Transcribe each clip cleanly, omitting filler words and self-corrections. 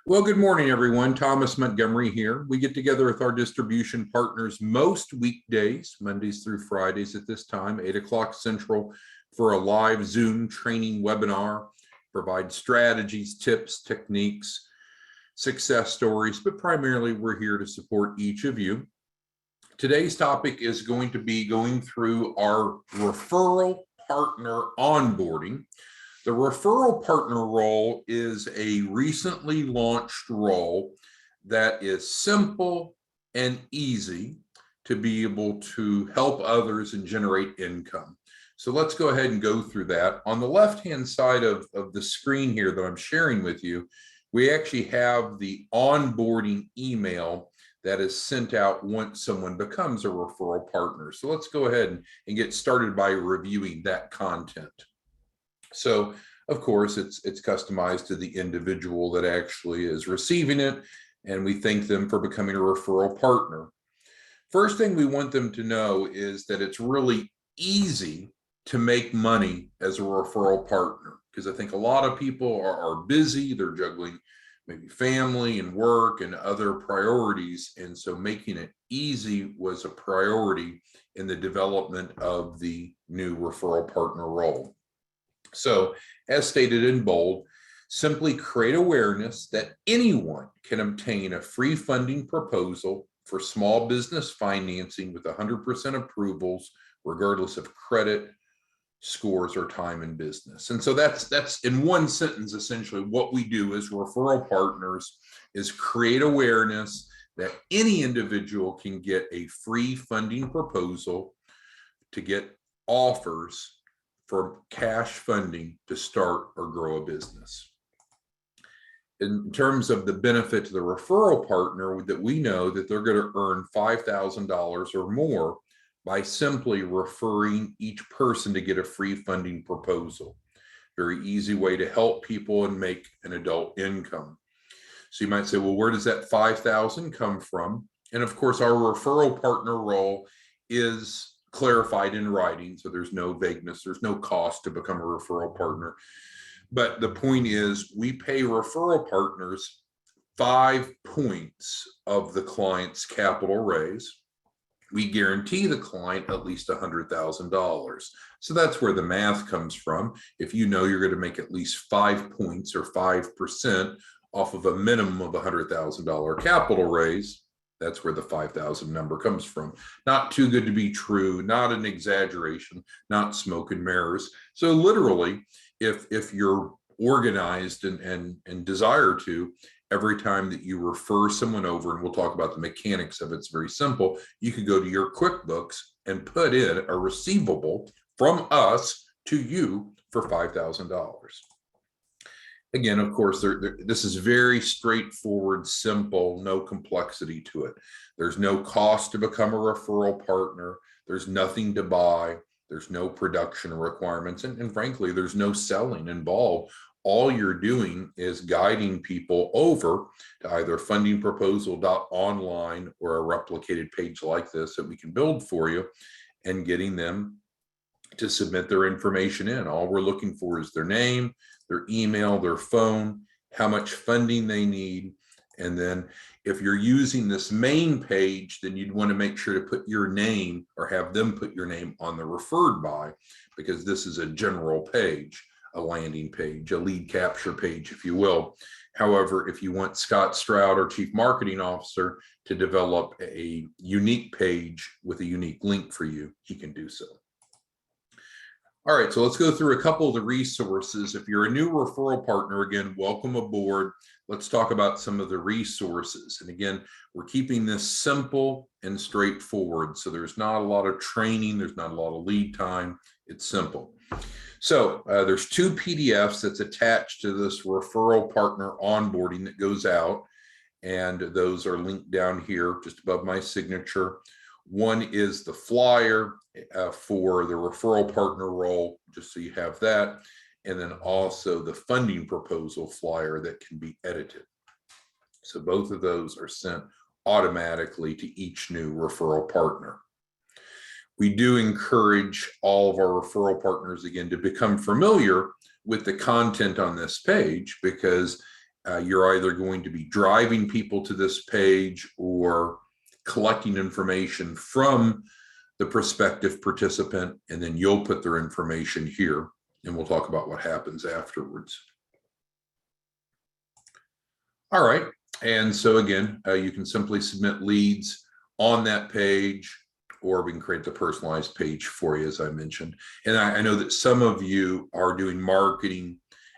Well, good morning, everyone. Thomas Montgomery here. We get together with our distribution partners most weekdays, Mondays through Fridays at this time, 8 o'clock Central, for a live Zoom training webinar, provide strategies, tips, techniques, success stories, but primarily we're here to support each of you. Today's topic is going to be going through our referral partner onboarding. The referral partner role is a recently launched role that is simple and easy to be able to help others and generate income. So let's go ahead and go through that. On the left-hand side of the screen here that I'm sharing with you, we actually have the onboarding email that is sent out once someone becomes a referral partner. So let's go ahead and get started by reviewing that content. So, of course, it's customized to the individual that actually is receiving it, and we thank them for becoming a referral partner. First thing we want them to know is that it's really easy to make money as a referral partner, because I think a lot of people are busy, they're juggling maybe family and work and other priorities, and so making it easy was a priority in the development of the new referral partner role. So, as stated in bold, simply create awareness that anyone can obtain a free funding proposal for small business financing with 100% approvals, regardless of credit, scores, or time in business. And so that's in one sentence, essentially what we do as referral partners is create awareness that any individual can get a free funding proposal to get offers for cash funding to start or grow a business. In terms of the benefit to the referral partner, that we know that they're going to earn $5,000 or more by simply referring each person to get a free funding proposal. Very easy way to help people and make an adult income. So you might say, well, where does that $5,000 come from? And of course, our referral partner role is clarified in writing, so there's no vagueness, there's no cost to become a referral partner. But the point is, we pay referral partners 5 points of the client's capital raise. We guarantee the client at least $100,000. So that's where the math comes from. If you know you're going to make at least 5 points or 5% off of a minimum of $100,000 capital raise, that's where the 5,000 number comes from. Not too good to be true, not an exaggeration, not smoke and mirrors. So literally, if you're organized and desire to, every time that you refer someone over, and we'll talk about the mechanics of it, it's very simple, you could go to your QuickBooks and put in a receivable from us to you for $5,000. Again, of course, this is very straightforward, simple, no complexity to it. There's no cost to become a referral partner. There's nothing to buy. There's no production requirements. And frankly, there's no selling involved. All you're doing is guiding people over to either fundingproposal.online or a replicated page like this that we can build for you, and getting them to submit their information in. All we're looking for is their name, their email, their phone, how much funding they need. And then if you're using this main page, then you'd want to make sure to put your name or have them put your name on the referred by, because this is a general page, a landing page, a lead capture page, if you will. However, if you want Scott Stroud, our Chief Marketing Officer, to develop a unique page with a unique link for you, he can do so. All right, so let's go through a couple of the resources. If you're a new referral partner, again, welcome aboard. Let's talk about some of the resources. And again, we're keeping this simple and straightforward. So there's not a lot of training, there's not a lot of lead time. It's simple. So there's 2 PDFs that's attached to this referral partner onboarding that goes out. And those are linked down here just above my signature. One is the flyer for the referral partner role, just so you have that, and then also the funding proposal flyer that can be edited. So both of those are sent automatically to each new referral partner. We do encourage all of our referral partners, again, to become familiar with the content on this page, because You're either going to be driving people to this page or collecting information from the prospective participant, and then you'll put their information here, and we'll talk about what happens afterwards. All right, and so again, you can simply submit leads on that page, or we can create the personalized page for you, as I mentioned. And I know that some of you are doing marketing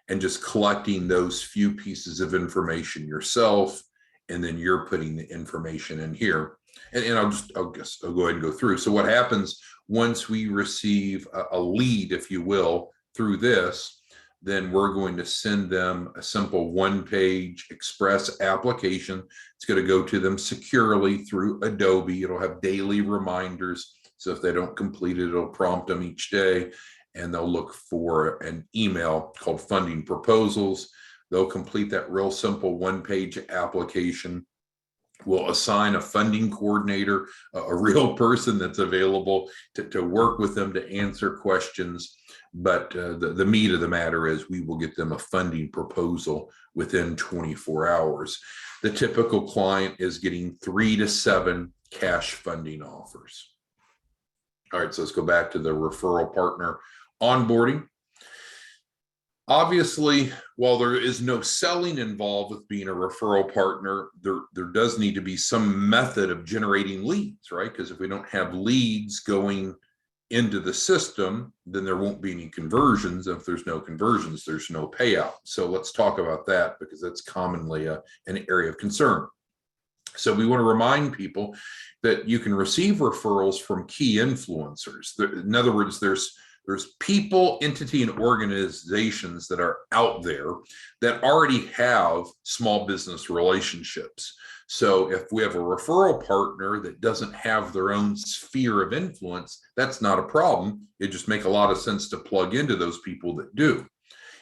and just collecting those few pieces of information yourself, and then you're putting the information in here. And I'll go ahead and go through. So what happens once we receive a lead, if you will, through this, then we're going to send them a simple one-page express application. It's going to go to them securely through Adobe. It'll have daily reminders. So if they don't complete it, it'll prompt them each day, and they'll look for an email called funding proposals. They'll complete that real simple one-page application. We'll assign a funding coordinator, a real person that's available to work with them to answer questions. But the meat of the matter is we will get them a funding proposal within 24 hours. The typical client is getting 3 to 7 cash funding offers. All right, so let's go back to the referral partner onboarding. Obviously, while there is no selling involved with being a referral partner, there does need to be some method of generating leads, right? Because if we don't have leads going into the system, then there won't be any conversions. If there's no conversions, there's no payout. So let's talk about that, because that's commonly an area of concern. So we want to remind people that you can receive referrals from key influencers. In other words, there's people, entity, and organizations that are out there that already have small business relationships. So if we have a referral partner that doesn't have their own sphere of influence, that's not a problem. It just makes a lot of sense to plug into those people that do.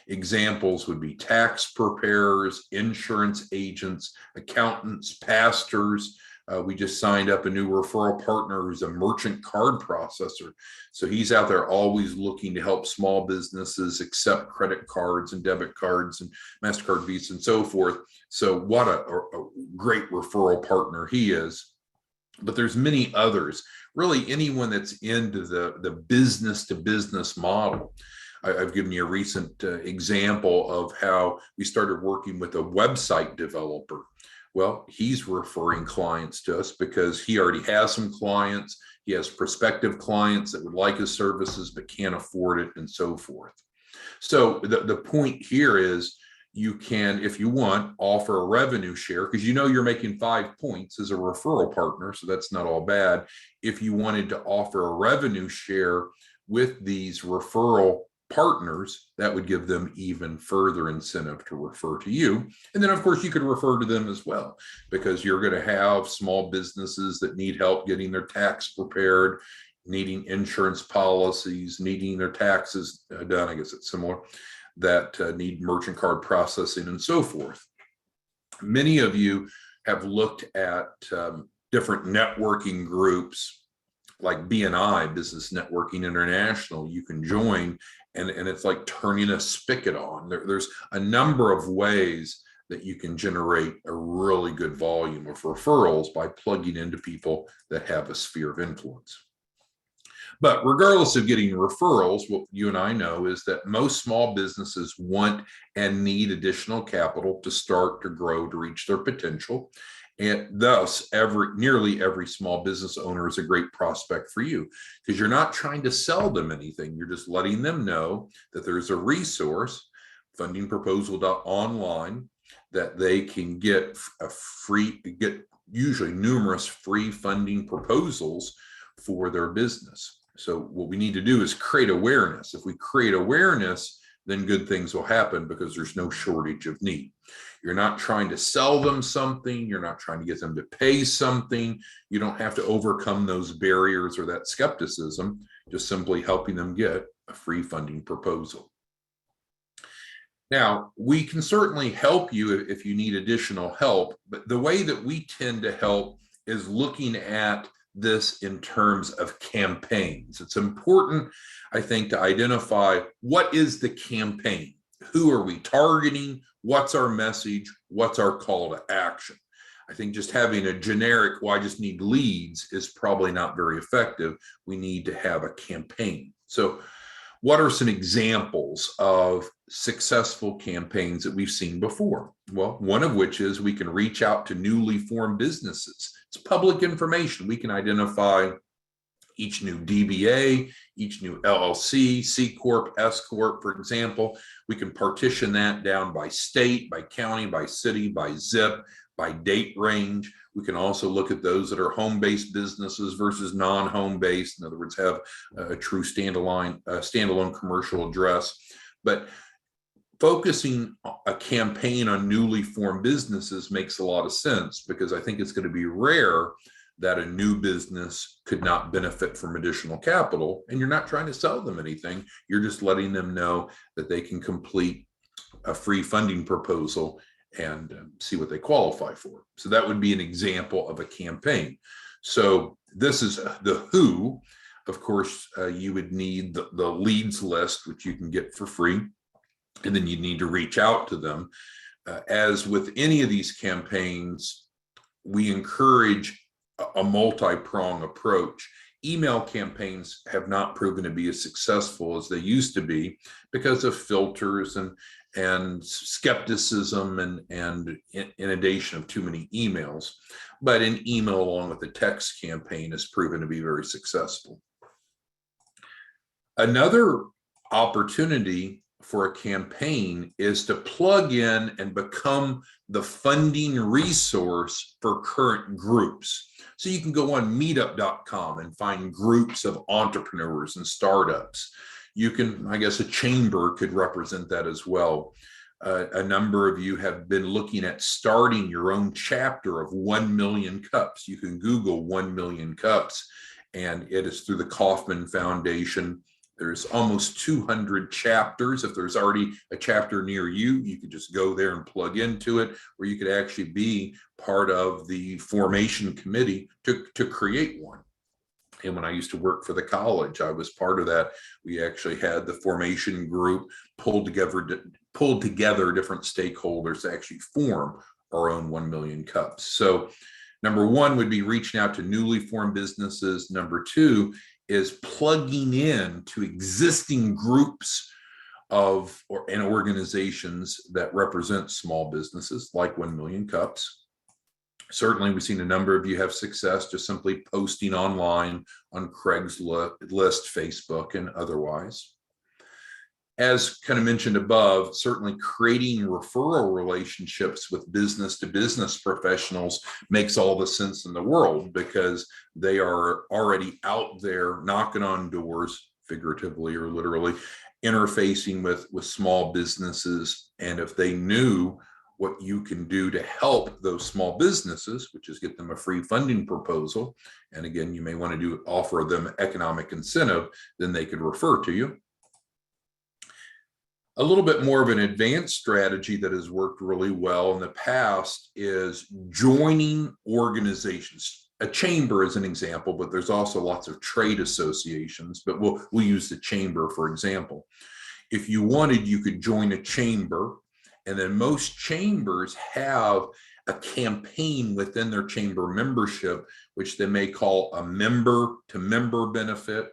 Examples would be tax preparers, insurance agents, accountants, pastors. We just signed up a new referral partner who's a merchant card processor. So he's out there always looking to help small businesses accept credit cards and debit cards and MasterCard, Visa, and so forth. So what a great referral partner he is. But there's many others, really anyone that's into the business to business model. I've given you a recent example of how we started working with a website developer. Well, he's referring clients to us because he already has some clients. He has prospective clients that would like his services but can't afford it, and so forth. So the point here is you can, if you want, offer a revenue share, because you know you're making 5 points as a referral partner, so that's not all bad. If you wanted to offer a revenue share with these referral partners, that would give them even further incentive to refer to you. And then of course you could refer to them as well, because you're going to have small businesses that need help getting their tax prepared, needing insurance policies, needing their taxes done. I guess it's similar, that need merchant card processing and so forth. Many of you have looked at different networking groups like BNI, Business Networking International. You can join, and it's like turning a spigot on. There's a number of ways that you can generate a really good volume of referrals by plugging into people that have a sphere of influence. But regardless of getting referrals, what you and I know is that most small businesses want and need additional capital to start, to grow, to reach their potential. And thus, nearly every small business owner is a great prospect for you, because you're not trying to sell them anything. You're just letting them know that there's a resource, fundingproposal.online, that they can get usually numerous free funding proposals for their business. So what we need to do is create awareness. If we create awareness, then good things will happen, because there's no shortage of need. You're not trying to sell them something. You're not trying to get them to pay something. You don't have to overcome those barriers or that skepticism, just simply helping them get a free funding proposal. Now, we can certainly help you if you need additional help, but the way that we tend to help is looking at this in terms of campaigns. It's important, I think, to identify what is the campaign. Who are we targeting? what's our message, what's our call to action. I think just having a generic, well, I just need leads is probably not very effective. We need to have a campaign. So what are some examples of successful campaigns that we've seen before? Well, one of which is we can reach out to newly formed businesses. It's public information. We can identify each new DBA, each new LLC, C Corp, S Corp, for example. We can partition that down by state, by county, by city, by zip, by date range. We can also look at those that are home-based businesses versus non-home-based. In other words, have a true standalone commercial address. But focusing a campaign on newly formed businesses makes a lot of sense, because I think it's going to be rare that a new business could not benefit from additional capital, and you're not trying to sell them anything. You're just letting them know that they can complete a free funding proposal and see what they qualify for. So that would be an example of a campaign. So this is the who. Of course, you would need the leads list, which you can get for free, and then you need to reach out to them. As with any of these campaigns, we encourage a multi-prong approach. Email campaigns have not proven to be as successful as they used to be because of filters and skepticism and inundation of too many emails. But an email along with a text campaign has proven to be very successful. Another opportunity for a campaign is to plug in and become the funding resource for current groups. So you can go on meetup.com and find groups of entrepreneurs and startups. You can, I guess a chamber could represent that as well. A number of you have been looking at starting your own chapter of 1 million cups. You can Google 1 million cups, and it is through the Kauffman Foundation. There's almost 200 chapters. If there's already a chapter near you, you could just go there and plug into it, or you could actually be part of the formation committee to create one. And when I used to work for the college, I was part of that. We actually had the formation group pulled together different stakeholders to actually form our own 1 million cups. So number one would be reaching out to newly formed businesses. Number two is plugging in to existing groups and organizations that represent small businesses like 1 million cups. Certainly, we've seen a number of you have success just simply posting online on Craigslist, Facebook, and otherwise. As kind of mentioned above, certainly creating referral relationships with business-to-business professionals makes all the sense in the world, because they are already out there knocking on doors, figuratively or literally, interfacing with small businesses. And if they knew what you can do to help those small businesses, which is get them a free funding proposal, and again, you may want to offer them economic incentive, then they could refer to you. A little bit more of an advanced strategy that has worked really well in the past is joining organizations. A chamber is an example, but there's also lots of trade associations, but we'll use the chamber for example. If you wanted, you could join a chamber, and then most chambers have a campaign within their chamber membership, which they may call a member-to-member benefit,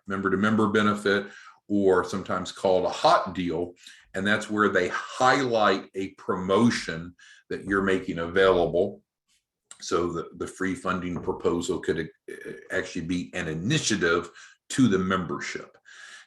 member-to-member benefit, or sometimes called a hot deal. And that's where they highlight a promotion that you're making available. So the free funding proposal could actually be an initiative to the membership.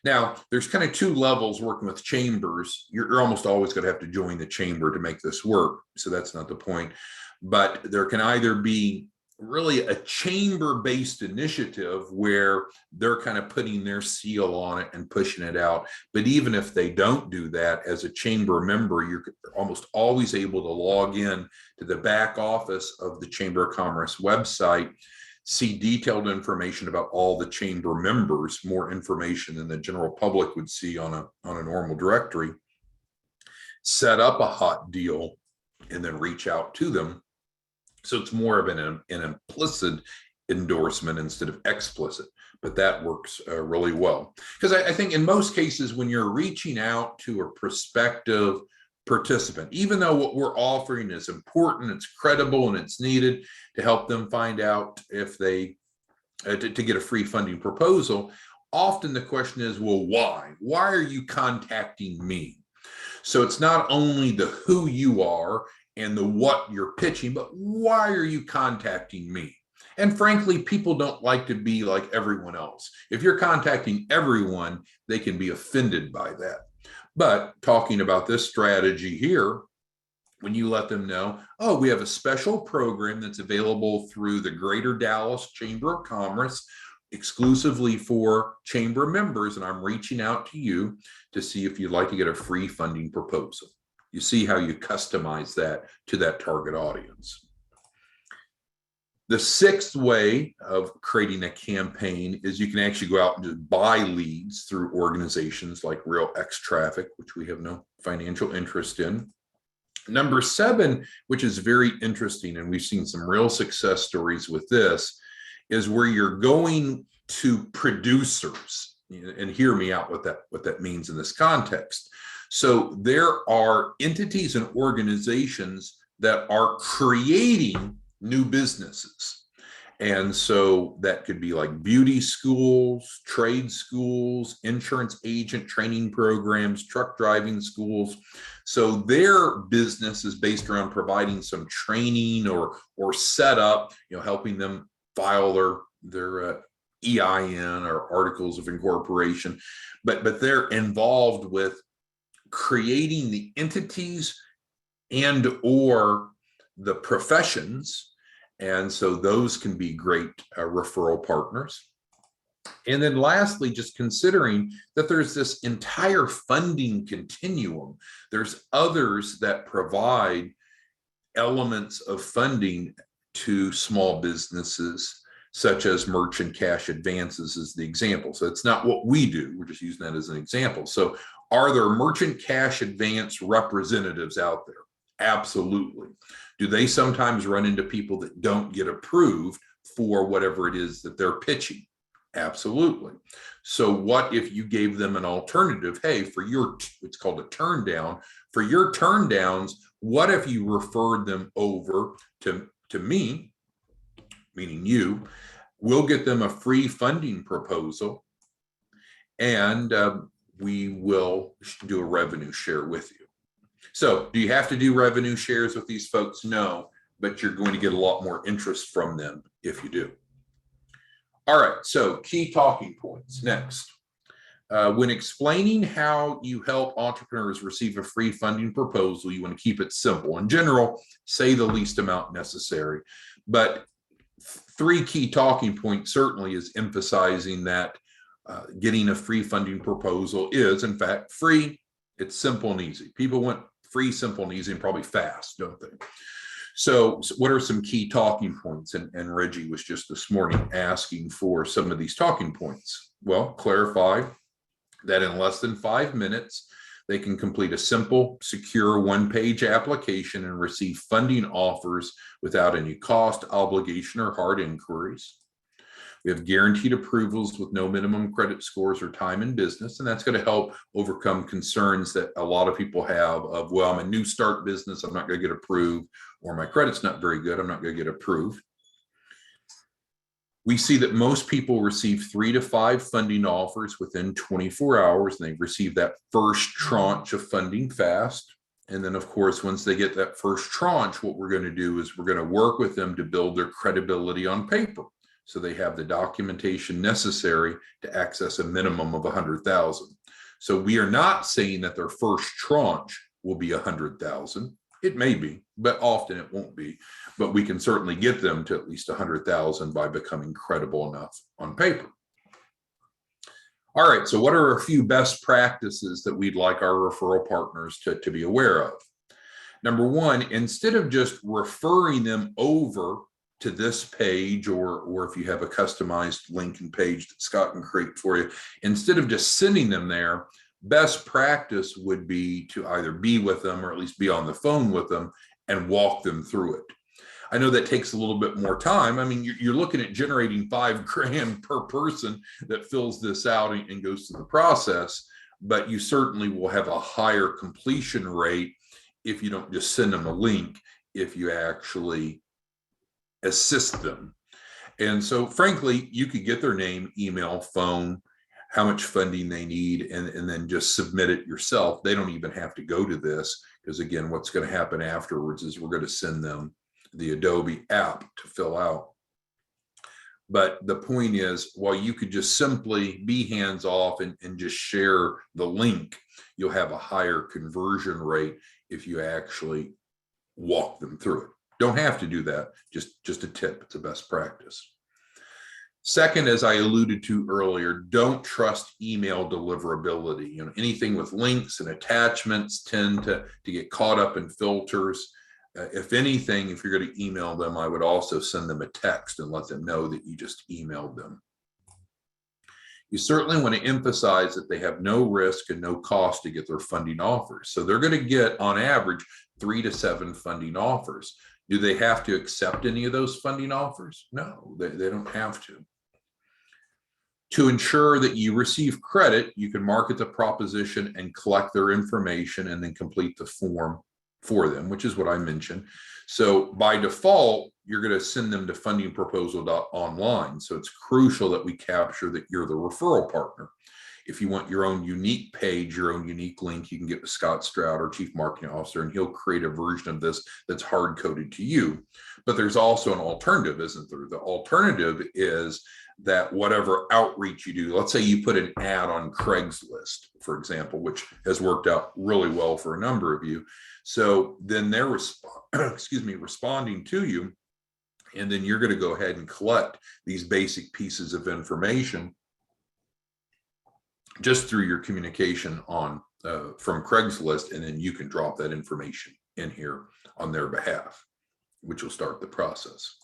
Now, there's kind of two levels working with chambers. You're almost always going to have to join the chamber to make this work. So that's not the point. But there can either be really a chamber-based initiative where they're kind of putting their seal on it and pushing it out. But even if they don't do that, as a chamber member, you're almost always able to log in to the back office of the Chamber of Commerce website, see detailed information about all the chamber members, more information than the general public would see on a normal directory, set up a hot deal, and then reach out to them. So it's more of an implicit endorsement instead of explicit, but that works really well. Because I think in most cases, when you're reaching out to a prospective participant, even though what we're offering is important, it's credible, and it's needed to help them find out if they to get a free funding proposal. Often the question is, well, why are you contacting me? So it's not only the who you are and the what you're pitching, but why are you contacting me? And frankly, people don't like to be like everyone else. If you're contacting everyone, they can be offended by that. But talking about this strategy here, when you let them know, oh, we have a special program that's available through the Greater Dallas Chamber of Commerce, exclusively for chamber members, and I'm reaching out to you to see if you'd like to get a free funding proposal. You see how you customize that to that target audience. The sixth way of creating a campaign is you can actually go out and just buy leads through organizations like Real X Traffic, which we have no financial interest in. Number 7, which is very interesting, and we've seen some real success stories with this, is where you're going to producers. And hear me out what that means in this context. So there are entities and organizations that are creating new businesses. And so that could be like beauty schools, trade schools, insurance agent training programs, truck driving schools. So their business is based around providing some training or setup, helping them file their EIN or articles of incorporation, but they're involved with creating the entities and or the professions. And so those can be great referral partners. And then lastly, just considering that there's this entire funding continuum. There's others that provide elements of funding to small businesses, such as merchant cash advances is the example. So it's not what we do. We're just using that as an example. So are there merchant cash advance representatives out there? Absolutely. Do they sometimes run into people that don't get approved for whatever it is that they're pitching? Absolutely. So what if you gave them an alternative? Hey, for your, it's called a turn down. For your turn downs, what if you referred them over to me, meaning you? We'll get them a free funding proposal, and we will do a revenue share with you. So do you have to do revenue shares with these folks? No, but you're going to get a lot more interest from them if you do. All right, so key talking points next. When explaining how you help entrepreneurs receive a free funding proposal, you want to keep it simple. In general, say the least amount necessary. But 3 key talking points certainly is emphasizing that getting a free funding proposal is, in fact, free. It's simple and easy. People want free, simple, and easy, and probably fast, don't they? So what are some key talking points? And Reggie was just this morning asking for some of these talking points. Well, clarify that in less than 5 minutes, they can complete a simple, secure 1-page application and receive funding offers without any cost, obligation, or hard inquiries. We have guaranteed approvals with no minimum credit scores or time in business, and that's going to help overcome concerns that a lot of people have of, well, I'm a new start business, I'm not going to get approved, or my credit's not very good, I'm not going to get approved. We see that most people receive 3 to 5 funding offers within 24 hours, and they've received that first tranche of funding fast. And then, of course, once they get that first tranche, what we're going to do is we're going to work with them to build their credibility on paper, so they have the documentation necessary to access a minimum of 100,000. So we are not saying that their first tranche will be 100,000. It may be, but often it won't be. But we can certainly get them to at least 100,000 by becoming credible enough on paper. All right, so what are a few best practices that we'd like our referral partners to be aware of? Number 1, instead of just referring them over to this page, or if you have a customized link and page that Scott can create for you, instead of just sending them there, best practice would be to either be with them or at least be on the phone with them and walk them through it. I know that takes a little bit more time. I mean, you're looking at generating $5,000 per person that fills this out and goes through the process. but you certainly will have a higher completion rate if you don't just send them a link, if you actually assist them. And so frankly, you could get their name, email, phone, how much funding they need, and then just submit it yourself. They don't even have to go to this, because again, what's going to happen afterwards is we're going to send them the Adobe app to fill out. But the point is, while you could just simply be hands off and just share the link, you'll have a higher conversion rate if you actually walk them through it. Don't have to do that, just a tip. It's a best practice. Second, as I alluded to earlier, don't trust email deliverability. You know, anything with links and attachments tend to get caught up in filters. If anything, if you're going to email them, I would also send them a text and let them know that you just emailed them. You certainly want to emphasize that they have no risk and no cost to get their funding offers. So they're going to get, on average, 3 to 7 funding offers. Do they have to accept any of those funding offers? No, they don't have to. To ensure that you receive credit, you can market the proposition and collect their information and then complete the form for them, which is what I mentioned. So by default, you're going to send them to fundingproposal.online. So it's crucial that we capture that you're the referral partner. If you want your own unique page, your own unique link, you can get with Scott Stroud, our Chief Marketing Officer, and he'll create a version of this that's hard-coded to you. But there's also an alternative, isn't there? The alternative is that whatever outreach you do, let's say you put an ad on Craigslist, for example, which has worked out really well for a number of you. So then they're responding to you, and then you're going to go ahead and collect these basic pieces of information just through your communication on from Craigslist, and then you can drop that information in here on their behalf, which will start the process.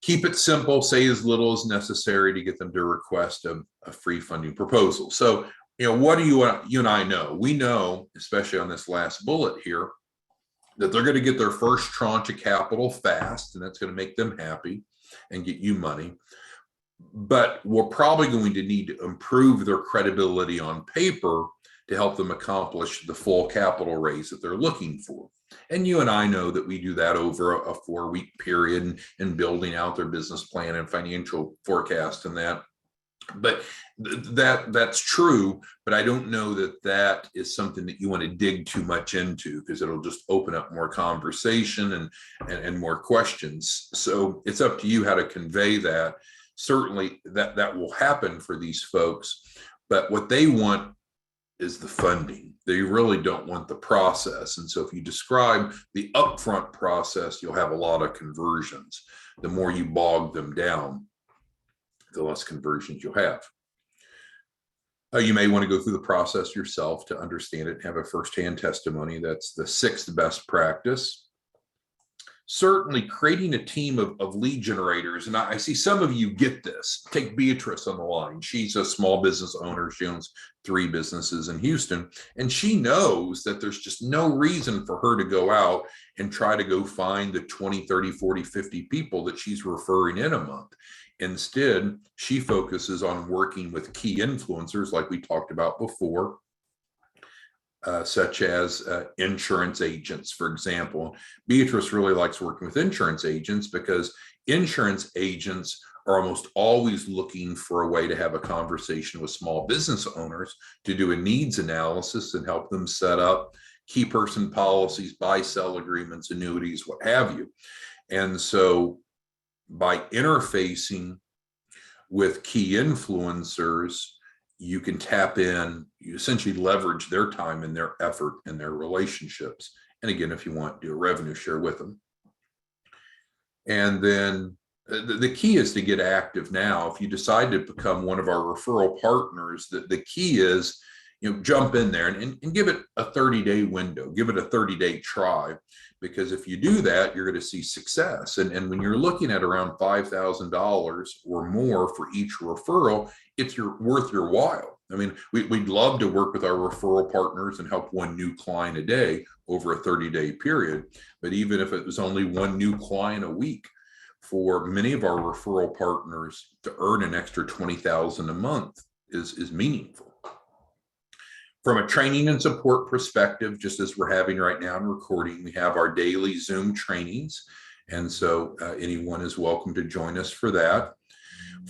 Keep it simple, say as little as necessary to get them to request a free funding proposal. So, you know, what do you and I know? We know, especially on this last bullet here, that they're going to get their first tranche of capital fast, and that's going to make them happy and get you money. But we're probably going to need to improve their credibility on paper to help them accomplish the full capital raise that they're looking for. And you and I know that we do that over a 4-week period and building out their business plan and financial forecast and that. But that's true, but I don't know that that is something that you want to dig too much into, because it'll just open up more conversation and more questions. So it's up to you how to convey that. Certainly that will happen for these folks, but what they want is the funding. They really don't want the process. And so if you describe the upfront process, you'll have a lot of conversions. The more you bog them down, the less conversions you'll have. You may want to go through the process yourself to understand it and have a firsthand testimony. That's the 6th best practice. Certainly creating a team of lead generators. And I see some of you get this. Take Beatrice on the line. She's a small business owner. She owns 3 businesses in Houston. And she knows that there's just no reason for her to go out and try to go find the 20, 30, 40, 50 people that she's referring in a month. Instead, she focuses on working with key influencers like we talked about before, such as insurance agents, for example. Beatrice really likes working with insurance agents because insurance agents are almost always looking for a way to have a conversation with small business owners to do a needs analysis and help them set up key person policies, buy-sell agreements, annuities, what have you. And so by interfacing with key influencers, you can tap in, you essentially leverage their time and their effort and their relationships. And again, if you want, do a revenue share with them. And then the key is to get active now. If you decide to become one of our referral partners, the key is, jump in there and give it a 30-day window, give it a 30-day try. Because if you do that, you're going to see success. And when you're looking at around $5,000 or more for each referral, it's worth your while. I mean, we'd love to work with our referral partners and help 1 new client a day over a 30-day period. But even if it was only 1 new client a week, for many of our referral partners to earn an extra $20,000 a month is meaningful. From a training and support perspective, just as we're having right now in recording, we have our daily Zoom trainings. And so anyone is welcome to join us for that.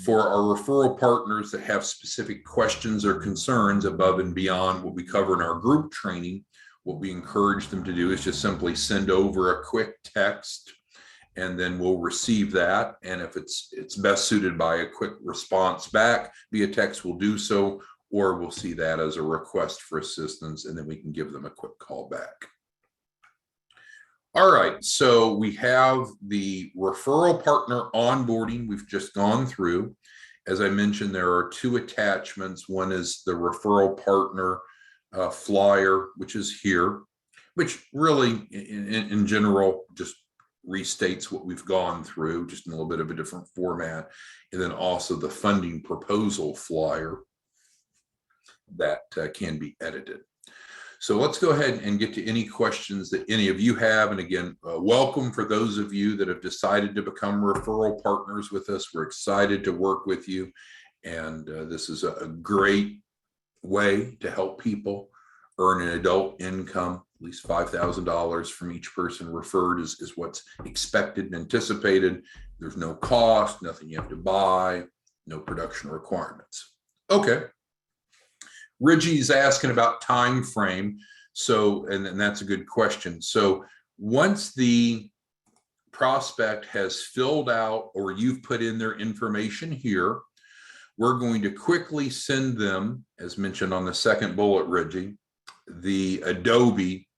For our referral partners that have specific questions or concerns above and beyond what we cover in our group training, what we encourage them to do is just simply send over a quick text, and then we'll receive that. And if it's best suited by a quick response back via text, we'll do so, or we'll see that as a request for assistance, and then we can give them a quick call back. All right, so we have the referral partner onboarding we've just gone through. As I mentioned, there are two attachments. One is the referral partner flyer, which is here, which really in general just restates what we've gone through, just in a little bit of a different format. And then also the funding proposal flyer that can be edited. So let's go ahead and get to any questions that any of you have. And again, welcome for those of you that have decided to become referral partners with us. We're excited to work with you. And this is a great way to help people earn an adult income. At least $5,000 from each person referred is what's expected and anticipated. There's no cost, nothing you have to buy, no production requirements. Okay. Reggie's asking about time frame. So, and that's a good question. So once the prospect has filled out or you've put in their information here, we're going to quickly send them, as mentioned on the second bullet, Reggie, the Adobe,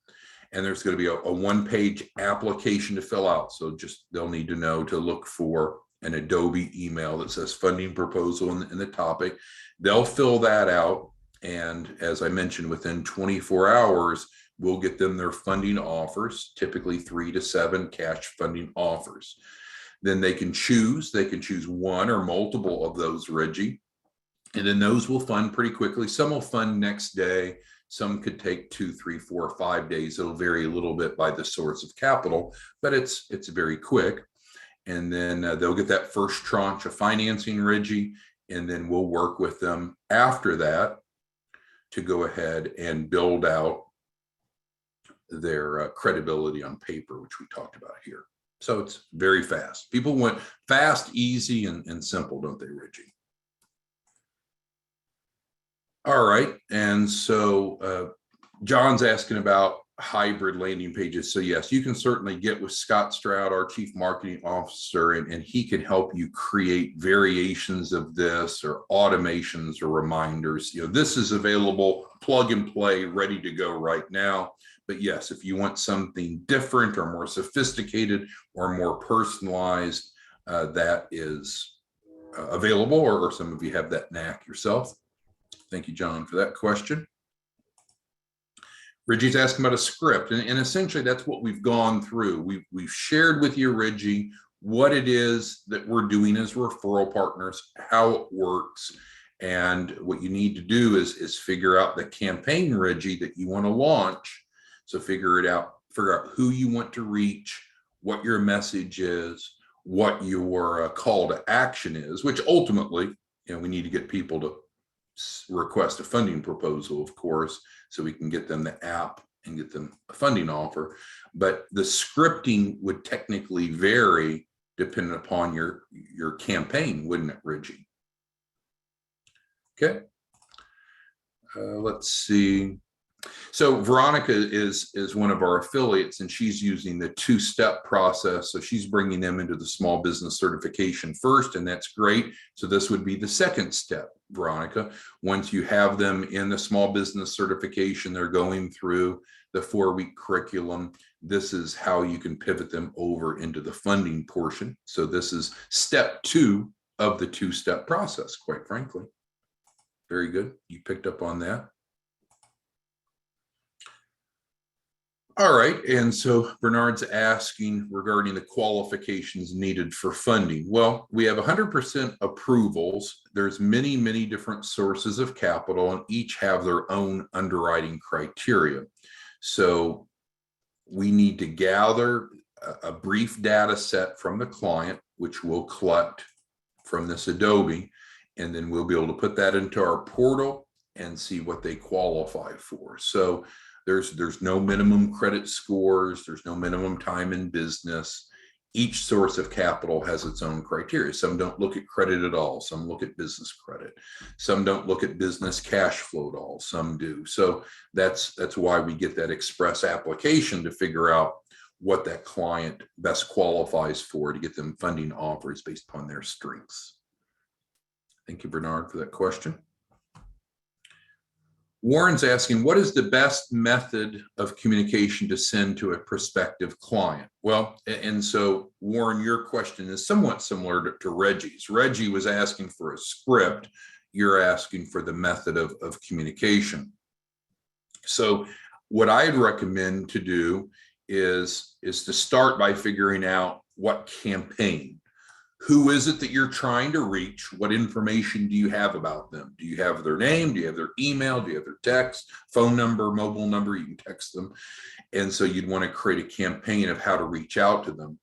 and there's going to be a one-page application to fill out. So just they'll need to know to look for an Adobe email that says funding proposal in the topic. They'll fill that out. And as I mentioned, within 24 hours, we'll get them their funding offers, typically 3 to 7 cash funding offers. Then they can choose one or multiple of those, Reggie. And then those will fund pretty quickly. Some will fund next day. Some could take 2, 3, 4, 5 days. It'll vary a little bit by the source of capital, but it's very quick. And then they'll get that first tranche of financing, Reggie, and then we'll work with them after that to go ahead and build out their credibility on paper, which we talked about here. So it's very fast. People want fast, easy, and simple, don't they, Reggie? All right. And so John's asking about hybrid landing pages. So yes, you can certainly get with Scott Stroud, our Chief Marketing Officer, and he can help you create variations of this or automations or reminders. You know, this is available, plug and play, ready to go right now. But yes, if you want something different or more sophisticated or more personalized, that is available, or some of you have that knack yourself. Thank you, John, for that question. Reggie's asking about a script, and essentially that's what we've gone through. We've shared with you, Reggie, what it is that we're doing as referral partners, how it works, and what you need to do is figure out the campaign, Reggie, that you want to launch. So figure out who you want to reach, what your message is, what your call to action is, which ultimately, you know, we need to get people to request a funding proposal, of course, so we can get them the app and get them a funding offer. But the scripting would technically vary depending upon your campaign, wouldn't it, Reggie? Okay. Let's see. So Veronica is one of our affiliates, and she's using the 2-step process. So she's bringing them into the small business certification first, and that's great. So this would be the second step, Veronica. Once you have them in the small business certification, they're going through the 4-week curriculum. This is how you can pivot them over into the funding portion. So this is step 2 of the 2-step process, quite frankly. Very good. You picked up on that. All right, and so Bernard's asking regarding the qualifications needed for funding. Well, we have 100% approvals. There's many, many different sources of capital, and each have their own underwriting criteria. So we need to gather a brief data set from the client, which we'll collect from this Adobe, and then we'll be able to put that into our portal and see what they qualify for. So there's no minimum credit scores, there's no minimum time in business. Each source of capital has its own criteria. Some don't look at credit at all, some look at business credit, some don't look at business cash flow at all, some do. So that's why we get that express application to figure out what that client best qualifies for, to get them funding offers based upon their strengths. Thank you, Bernard, for that question. Warren's asking, what is the best method of communication to send to a prospective client? Well, and so Warren, your question is somewhat similar to Reggie's. Reggie was asking for a script. You're asking for the method of communication. So what I'd recommend to do is to start by figuring out what campaign. Who is it that you're trying to reach? What information do you have about them? Do you have their name? Do you have their email? Do you have their text, phone number, mobile number? You can text them. And so you'd want to create a campaign of how to reach out to them.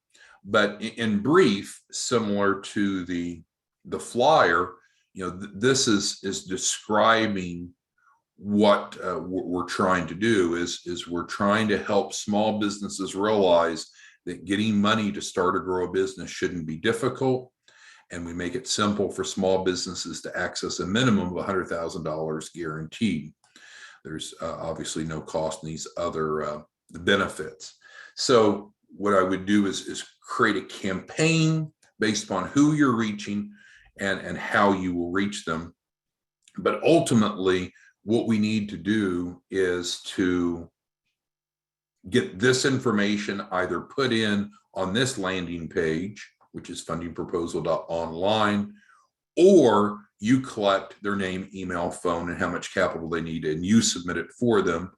But in brief, similar to the flyer, this is describing what we're trying to do is we're trying to help small businesses realize that getting money to start or grow a business shouldn't be difficult. And we make it simple for small businesses to access a minimum of $100,000 guaranteed. There's obviously no cost in these other benefits. So what I would do is create a campaign based upon who you're reaching and how you will reach them. But ultimately, what we need to do is to get this information either put in on this landing page, which is fundingproposal.online, or you collect their name, email, phone, and how much capital they need, and you submit it for them.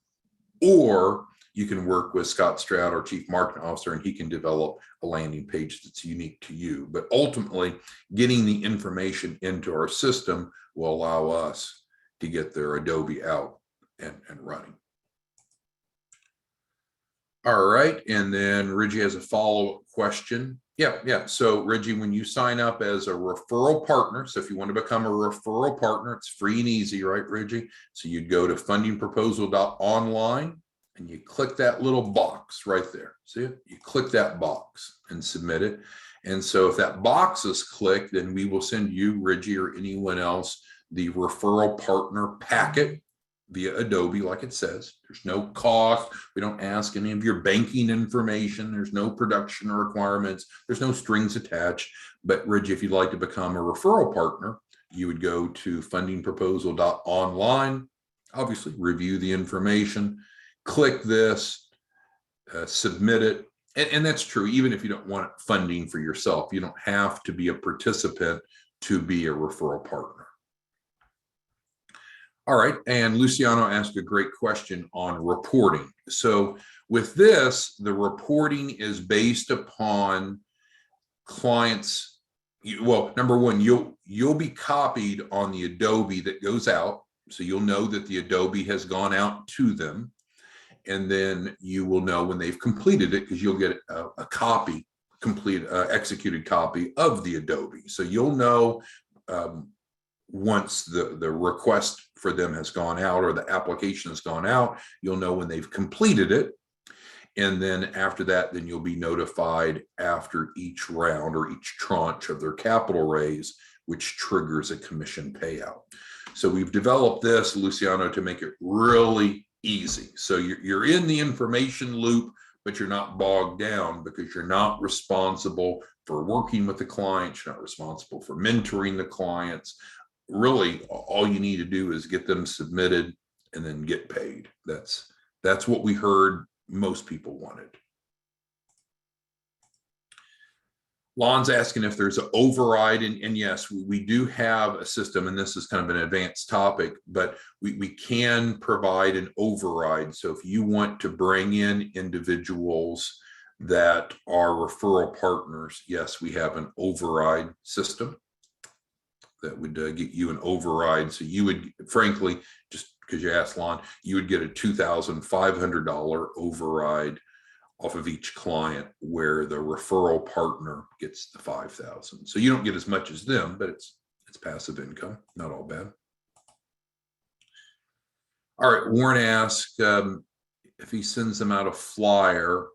Or you can work with Scott Stroud, our Chief Marketing Officer, and he can develop a landing page that's unique to you. But ultimately, getting the information into our system will allow us to get their Adobe out and running. All right, and then Reggie has a follow-up question. Yeah. So Reggie, when you sign up as a referral partner, so if you want to become a referral partner, it's free and easy, right, Reggie? So you'd go to fundingproposal.online and you click that little box right there. See it? You click that box and submit it. And so if that box is clicked, then we will send you, Reggie, or anyone else, the referral partner packet via Adobe, like it says. There's no cost. We don't ask any of your banking information. There's no production requirements. There's no strings attached. But Reggie, if you'd like to become a referral partner, you would go to fundingproposal.online, obviously review the information, click this, submit it. And that's true, even if you don't want funding for yourself. You don't have to be a participant to be a referral partner. All right, and Luciano asked a great question on reporting. So with this, the reporting is based upon clients. Well, number one, you'll be copied on the Adobe that goes out. So you'll know that the Adobe has gone out to them. And then you will know when they've completed it, because you'll get a copy, executed copy of the Adobe. So you'll know once the request for them has gone out or the application has gone out, you'll know when they've completed it. And then after that, then you'll be notified after each round or each tranche of their capital raise, which triggers a commission payout. So we've developed this, Luciano, to make it really easy. So you're in the information loop, but you're not bogged down because you're not responsible for working with the clients. You're not responsible for mentoring the clients. Really, all you need to do is get them submitted and then get paid. That's what we heard most people wanted. Lon's asking if there's an override, and yes, we do have a system, and this is kind of an advanced topic, but we can provide an override. So if you want to bring in individuals that are referral partners, yes, we have an override system that would get you an override. So you would, frankly, just because you asked Lon, you would get a $2,500 override off of each client, where the referral partner gets the $5,000. So you don't get as much as them, but it's passive income, not all bad. All right, Warren asked if he sends them out a flyer,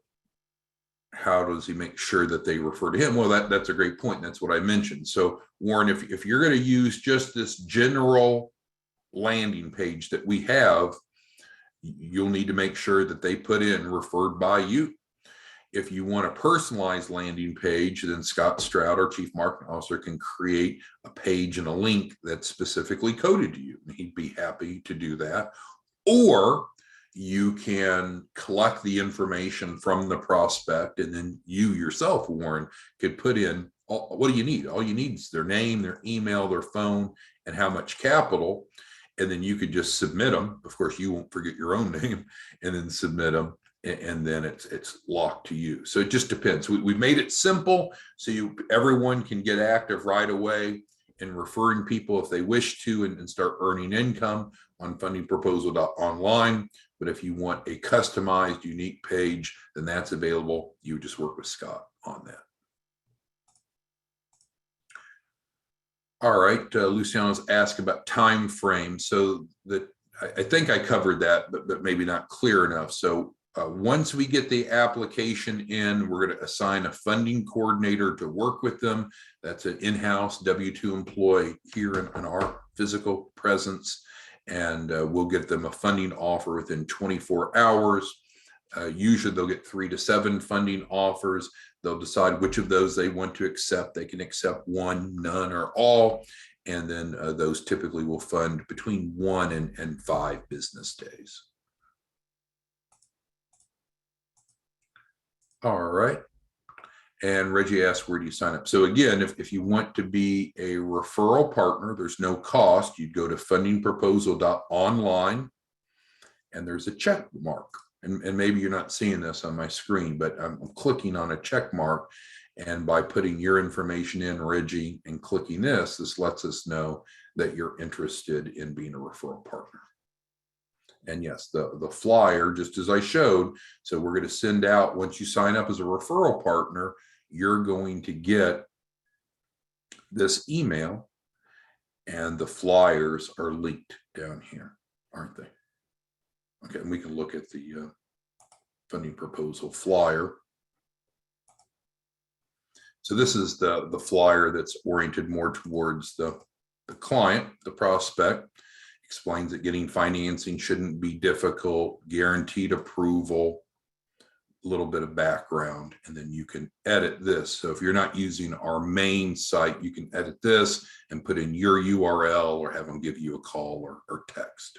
how does he make sure that they refer to him? Well, that's a great point. That's what I mentioned. So Warren, if you're going to use just this general landing page that we have, you'll need to make sure that they put in referred by you. If you want a personalized landing page, then Scott Stroud, our Chief Marketing Officer, can create a page and a link that's specifically coded to you. He'd be happy to do that. Or you can collect the information from the prospect, and then you yourself, Warren, could put in, what do you need? All you need is their name, their email, their phone, and how much capital. And then you could just submit them. Of course, you won't forget your own name, and then submit them. And then it's locked to you. So it just depends. We've made it simple so everyone can get active right away in referring people if they wish to, and start earning income on fundingproposal.online. But if you want a customized, unique page, then that's available. You just work with Scott on that. All right, Luciano's asked about time frame. So that I think I covered that, but maybe not clear enough. So once we get the application in, we're going to assign a funding coordinator to work with them. That's an in-house W-2 employee here in our physical presence. And we'll get them a funding offer within 24 hours. Usually they'll get 3 to 7 funding offers. They'll decide which of those they want to accept. They can accept one, none, or all. And then those typically will fund between 1 and 5 business days. All right. And Reggie asked, where do you sign up? So again, if you want to be a referral partner, there's no cost. You'd go to fundingproposal.online, and there's a check mark. And maybe you're not seeing this on my screen, but I'm clicking on a check mark. And by putting your information in, Reggie, and clicking this lets us know that you're interested in being a referral partner. And yes, the flyer, just as I showed, so we're going to send out, once you sign up as a referral partner, you're going to get this email, and the flyers are linked down here, aren't they? Okay, and we can look at the funding proposal flyer. So this is the flyer that's oriented more towards the client, the prospect. Explains that getting financing shouldn't be difficult, guaranteed approval, a little bit of background, and then you can edit this. So if you're not using our main site, you can edit this and put in your URL or have them give you a call or text.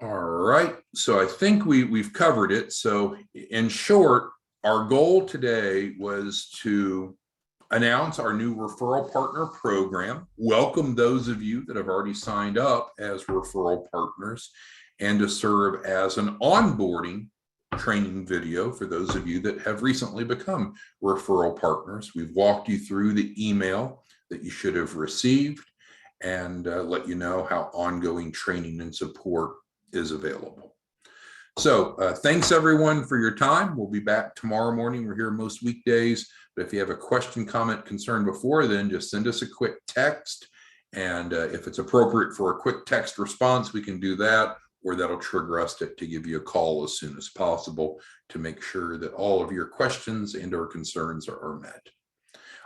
All right, so I think we've covered it. So in short, our goal today was to announce our new referral partner program, welcome those of you that have already signed up as referral partners, and to serve as an onboarding training video for those of you that have recently become referral partners. We've walked you through the email that you should have received and let you know how ongoing training and support is available. So thanks everyone for your time. We'll be back tomorrow morning. We're here most weekdays. But if you have a question, comment, concern before then, just send us a quick text. And if it's appropriate for a quick text response, we can do that, or that'll trigger us to give you a call as soon as possible to make sure that all of your questions and or concerns are met.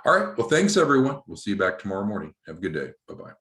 All right. Well, thanks everyone. We'll see you back tomorrow morning. Have a good day. Bye-bye.